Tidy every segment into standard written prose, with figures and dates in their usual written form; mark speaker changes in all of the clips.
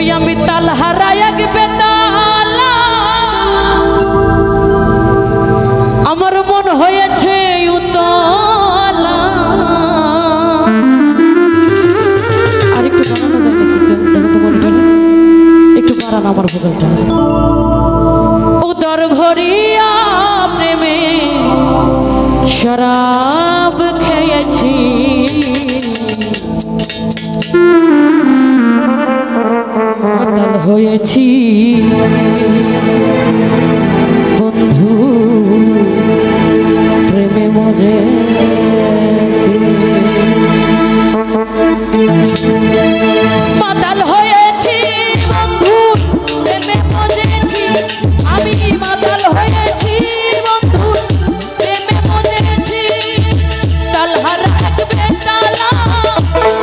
Speaker 1: ওই আমি তাল হারাই এক বেতালা আমার মন হয়েছে উতলা। আর একটু বাড়ানো যায় নাকি? দেখো তো মনিটরে একটু বাড়ানো আমার ভোকালটা। উদর ভরিয়া প্রেমে শরাব খেয়েছি মাতাল হয়েছি বন্ধু প্রেমে মজেছি। মাতাল হয়েছি বন্ধু প্রেমে মজেছি আমি মাতাল হয়েছি বন্ধু প্রেমে মজেছি। তাল হারা এক বেতালা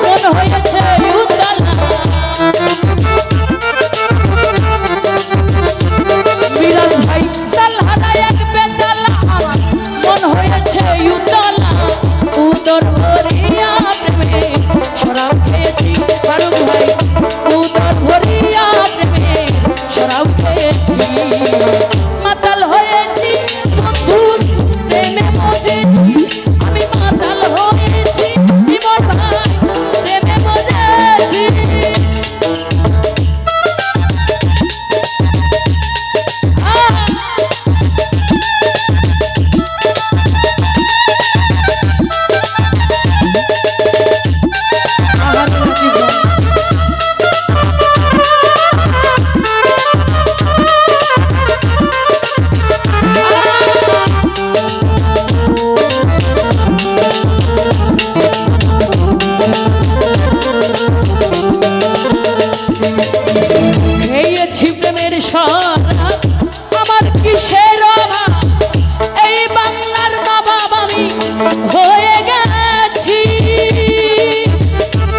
Speaker 1: মন হয়েছে উতলা। মিরাজ ভাই তাল হারা এক বেতালা আমার মন হয়েছে উতলা। উদর ভরিয়া প্রেমে শরাব খেয়েছি ফারুক ভাই উদর ভরিয়া প্রেমে শরাব খেয়েছি মাতাল হয়েছি বন্ধু প্রেমে মজেছি আমি মাতাল হয়েছি জীবন ভাই প্রেমে মজেছি। খেয়েছি প্রেমের শরাব আমার কিসের অভাব এই বাংলার নবাব আমি হয়ে গেছি।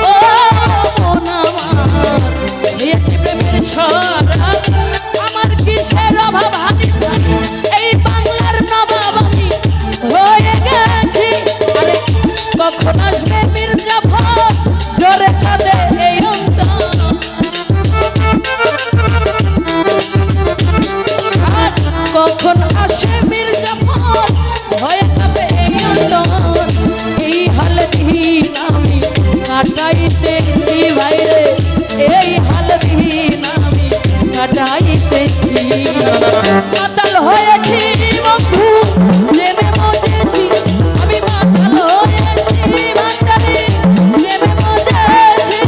Speaker 1: ও মন আমার খেয়েছি প্রেমের শরাব আমার কিসের অভাব হানি এই বাংলার নবাব আমি হয়ে গেছি। আরে কখন আসবে মির্জাফর জোরে কাঁদে এই অন্তর কখন আসে মির্জাফর ভয়ে কাঁপে এই অন্তর। এই হাল দিন আমি কাটাইতেছি ভাইরে এই হাল দিন আমি কাটাইতেছি। মাতাল হয়েছি বন্ধু প্রেমে মজেছি আমি মাতাল হয়েছি ভান্ডারি প্রেমে মজেছি।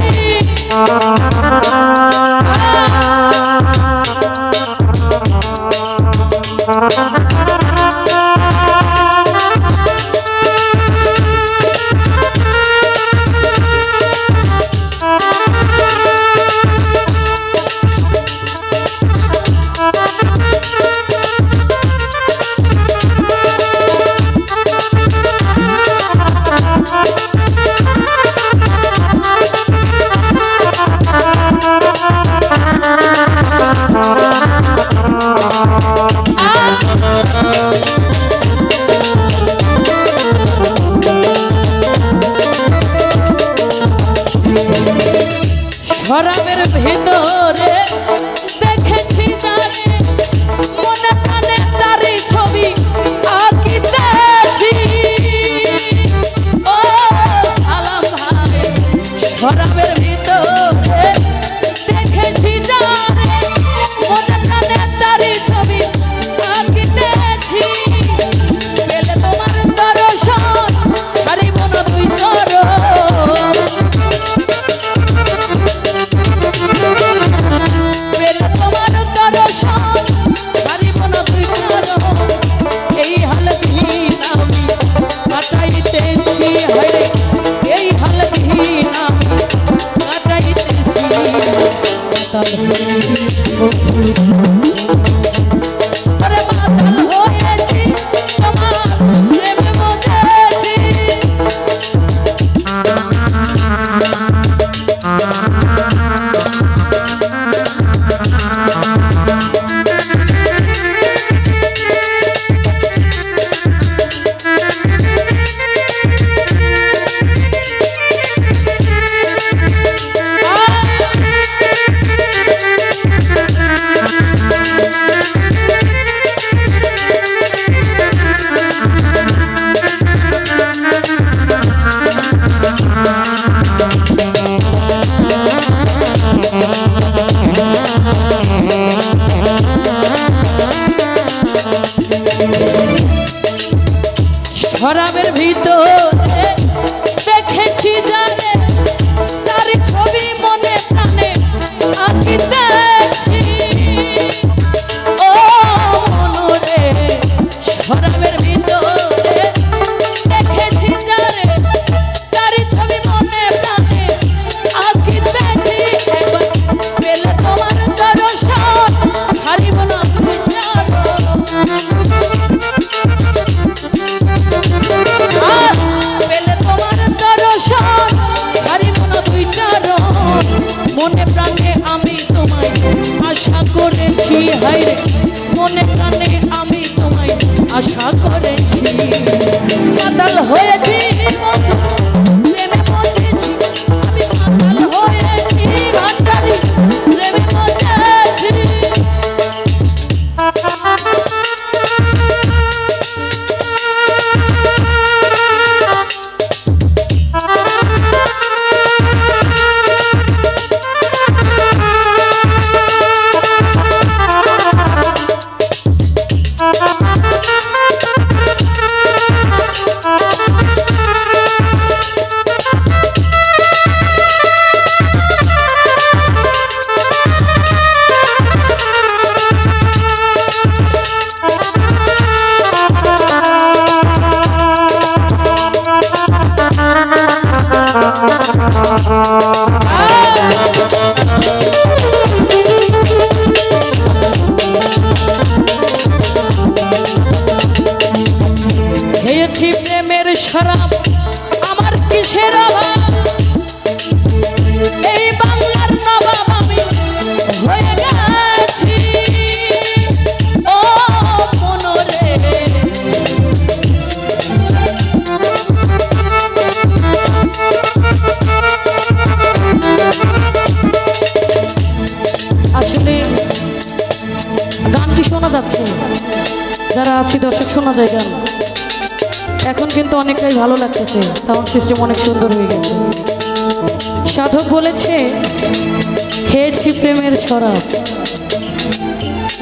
Speaker 1: শরাবের ভিতরে দেখেছি জানে মনে প্রাণে তারই ছবি আঁকিতেছি। ও সালাম ভাই শরাবের ভিতরে দেখেছি জানে মনে প্রাণে তারই ছবি আঁকিতেছি। পেলে তোমার দর্শন ছাড়িব না দুই চরণ পেলে তোমার দর্শন ছাড়িব না দুই চরণ। এই হাল দিন আমি কাটাইতেছি হরে এই হাল দিন আমি শোনা যায় গান। এখন কিন্তু অনেকটাই ভালো লাগতেছে, সাউন্ড সিস্টেম অনেক সুন্দর হয়ে গেছে। সাধক বলেছে খেয়েছি প্রেমের শরাব।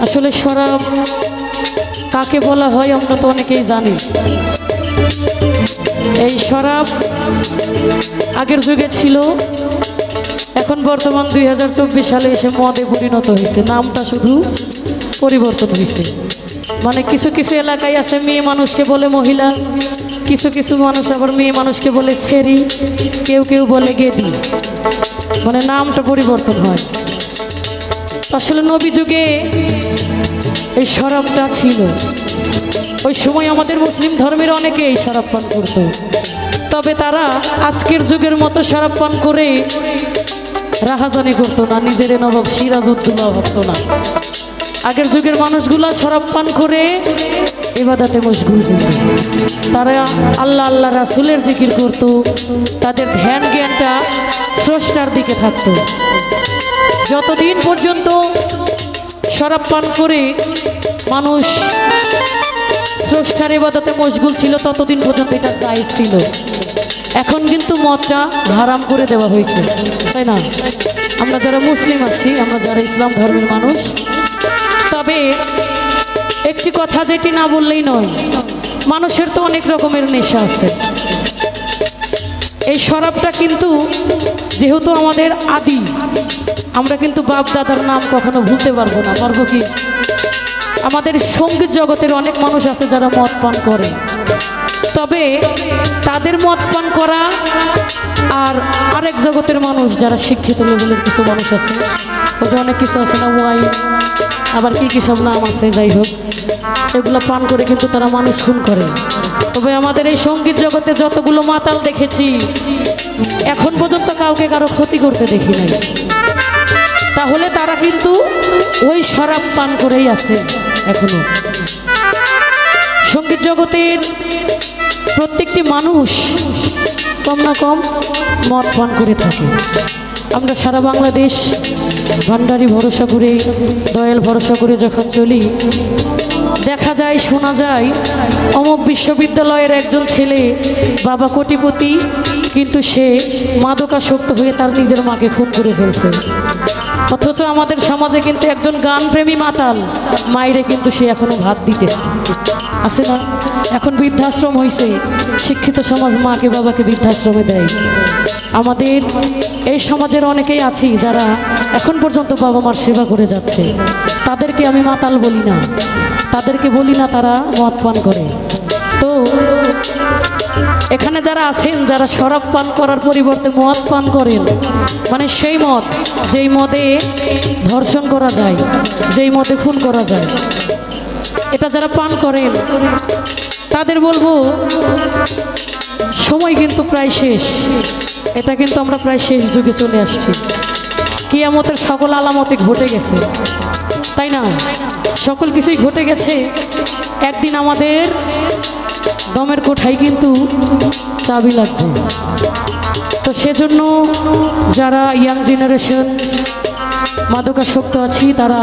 Speaker 1: আসলে শরাব কাকে বলা হয় আমরা তো অনেকেই জানি। এই শরাব আগের যুগে ছিল, এখন বর্তমান 2024 সালে এসে মদে পরিণত হয়েছে, নামটা শুধু পরিবর্তন হয়েছে। মানে কিছু কিছু এলাকায় আছে মেয়ে মানুষকে বলে মহিলা, কিছু কিছু মানুষ আবার মেয়ে মানুষকে বলে ছেড়ি, কেউ কেউ বলে গেদি, মানে নামটা পরিবর্তন হয়। আসলে নবী যুগে এই শরাবটা ছিল, ওই সময় আমাদের মুসলিম ধর্মের অনেকে এই শরাব পান করত। তবে তারা আজকের যুগের মতো শরাব পান করে রাহাজানি করতো না, নিজের নবাব সিরাজউদ্দৌলা ভাবতো না। আগের যুগের মানুষগুলা শরাব পান করে ইবাদতে মশগুল হতো। তারা আল্লাহ আল্লাহ রাসূলের জিকির করত, তাদের ধ্যান জ্ঞানটা স্রষ্টার দিকে থাকতো। যতদিন পর্যন্ত শরাব পান করে মানুষ স্রষ্টার ইবাদতে মশগুল ছিল ততদিন পর্যন্ত এটা জায়েজ ছিল। এখন কিন্তু মদটা হারাম করে দেওয়া হয়েছে, তাই না? আমরা যারা মুসলিম আছি, আমরা যারা ইসলাম ধর্মের মানুষ, তবে একটি কথা যেটি না বললেই নয়, মানুষের তো অনেক রকমের নেশা আছে। এই শরাবটা কিন্তু যেহেতু আমাদের আদি, আমরা কিন্তু বাপ দাদার নাম কখনো ভুলতে পারবো না। পারবো কি? আমাদের সঙ্গীত জগতের অনেক মানুষ আছে যারা মদ পান করে, তবে তাদের মদ পান করা আর আরেক জগতের মানুষ যারা শিক্ষিত লেভেলের কিছু মানুষ আছে, ও যে অনেক কিছু আছে না, ওয়াইন আবার কি কি সব নাম আছে, যাই হোক, এগুলো পান করে কিন্তু তারা মানুষ খুন করে। তবে আমাদের এই সঙ্গীত জগতে যতগুলো মাতাল দেখেছি, এখন পর্যন্ত কাউকে কারো ক্ষতি করতে দেখি নাই। তাহলে তারা কিন্তু ওই শরাব পান করেই আছে এখনো। সঙ্গীত জগতের প্রত্যেকটি মানুষ কম না কম মদ পান করে থাকে। আমরা সারা বাংলাদেশ ভান্ডারি ভরসা করে, দয়াল ভরসা করে যখন চলি, দেখা যায়, শোনা যায় অমুক বিশ্ববিদ্যালয়ের একজন ছেলে বাবা কোটিপতি, কিন্তু সে মাদকাসক্ত হয়ে তার নিজের মাকে খুন করে ফেলছে। অথচ আমাদের সমাজে কিন্তু একজন গানপ্রেমী মাতাল মায়েরে কিন্তু সে এখনো ভাত দিতে আছে না। এখন বৃদ্ধাশ্রম হয়েছে, শিক্ষিত সমাজ মাকে বাবাকে বৃদ্ধাশ্রমে দেয়। আমাদের এই সমাজের অনেকেই আছি যারা এখন পর্যন্ত বাবা মার সেবা করে যাচ্ছে। তাদেরকে আমি মাতাল বলি না, তাদেরকে বলি না তারা মদ পান করে। তো এখানে যারা আছেন, যারা শরাব পান করার পরিবর্তে মদ পান করেন, মানে সেই মদ যেই মদে ধর্ষণ করা যায়, যেই মদে খুন করা যায়, এটা যারা পান করেন তাদের বলবো সময় কিন্তু প্রায় শেষ। এটা কিন্তু আমরা প্রায় শেষ যুগে চলে আসছি। কিয়ামতের সকল আলামতে ঘটে গেছে, তাই না? সকল কিছুই ঘটে গেছে। একদিন আমাদের দমের কোঠায় কিন্তু চাবি লাগবে। তো সেজন্য যারা ইয়াং জেনারেশন মাদকাসক্ত আছি, তারা